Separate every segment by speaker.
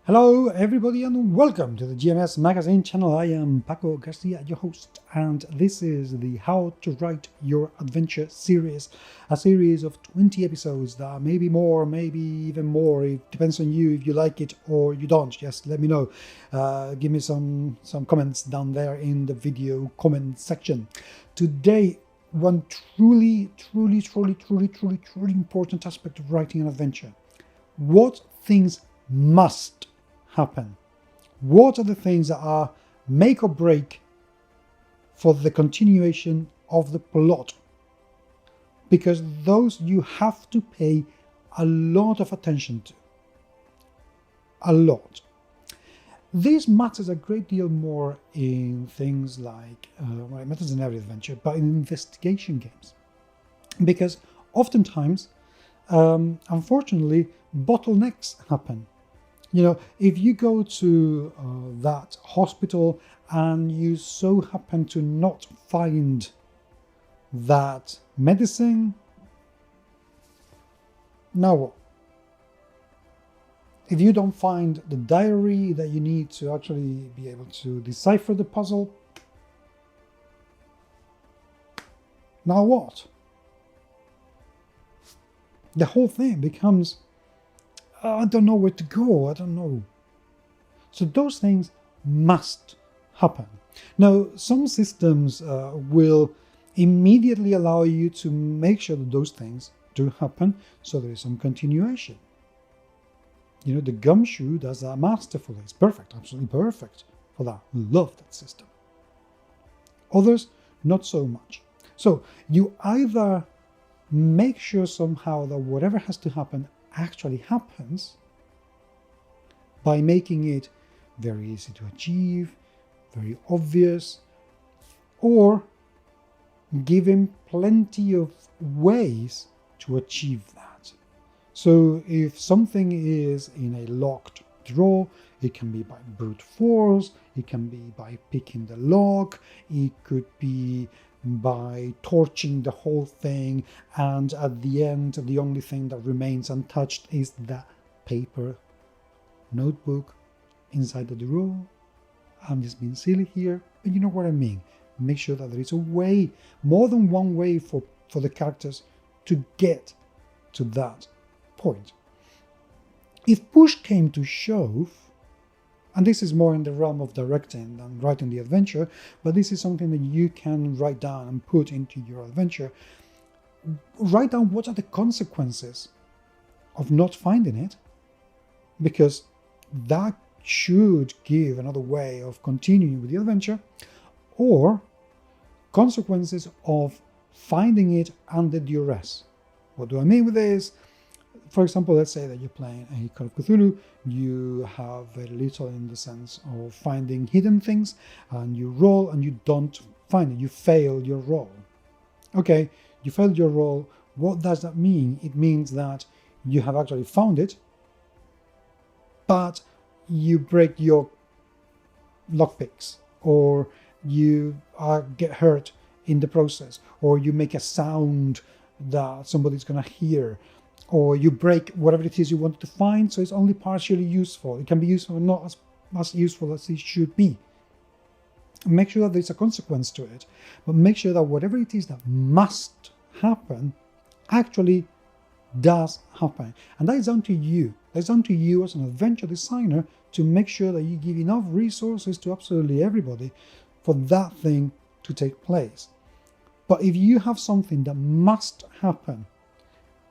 Speaker 1: Hello everybody and welcome to the GMS Magazine channel. I am Paco Garcia, your host, and this is the How to Write Your Adventure series, a series of 20 episodes that maybe more, maybe even more. It depends on you if you like it or you don't. Just let me know. Give me some comments down there in the video comment section. Today, one truly important aspect of writing an adventure. What things must happen? What are the things that are make or break for the continuation of the plot? Because those you have to pay a lot of attention to. A lot. This matters a great deal more in things like, well, it matters in every adventure, but in investigation games. Because oftentimes, unfortunately, bottlenecks happen. You know, if you go to that hospital and you so happen to not find that medicine, now what? If you don't find the diary that you need to actually be able to decipher the puzzle, now what? The whole thing becomes, I don't know where to go, I don't know. So those things must happen. Now, some systems will immediately allow you to make sure that those things do happen, so there is some continuation. You know, the Gumshoe does that masterfully. It's perfect, absolutely perfect for that. Love that system. Others, not so much. So you either make sure somehow that whatever has to happen actually happens by making it very easy to achieve, very obvious, or giving plenty of ways to achieve that. So if something is in a locked drawer, it can be by brute force, it can be by picking the lock, it could be by torching the whole thing, and at the end the only thing that remains untouched is the paper notebook inside the drawer. I'm just being silly here, but you know what I mean. Make sure that there is a way, more than one way for the characters to get to that point. If push came to shove, and this is more in the realm of directing than writing the adventure, but this is something that you can write down and put into your adventure. Write down what are the consequences of not finding it, because that should give another way of continuing with the adventure, or consequences of finding it under duress. What do I mean with this? For example, let's say that you're playing a Call of Cthulhu, you have very little in the sense of finding hidden things, and you roll and you don't find it, you fail your roll. Okay, you failed your roll. What does that mean? It means that you have actually found it, but you break your lockpicks, or you get hurt in the process, or you make a sound that somebody's going to hear, or you break whatever it is you wanted to find, so it's only partially useful. It can be useful, but not as useful as it should be. Make sure that there's a consequence to it, but make sure that whatever it is that must happen actually does happen. And that is down to you. That's down to you as an adventure designer to make sure that you give enough resources to absolutely everybody for that thing to take place. But if you have something that must happen,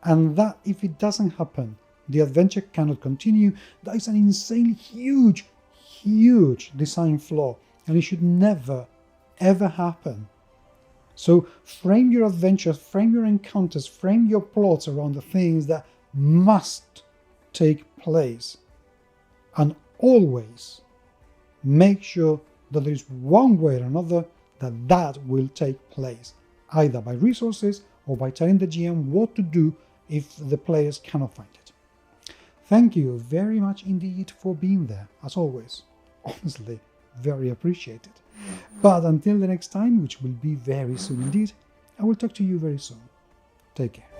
Speaker 1: and that if it doesn't happen, the adventure cannot continue, that is an insanely huge design flaw, and it should never, ever happen. So frame your adventures, frame your encounters, frame your plots around the things that must take place. And always make sure that there is one way or another that will take place, either by resources or by telling the GM what to do if the players cannot find it. Thank you very much indeed for being there, as always. Honestly, very appreciated. But until the next time, which will be very soon indeed, I will talk to you very soon. Take care.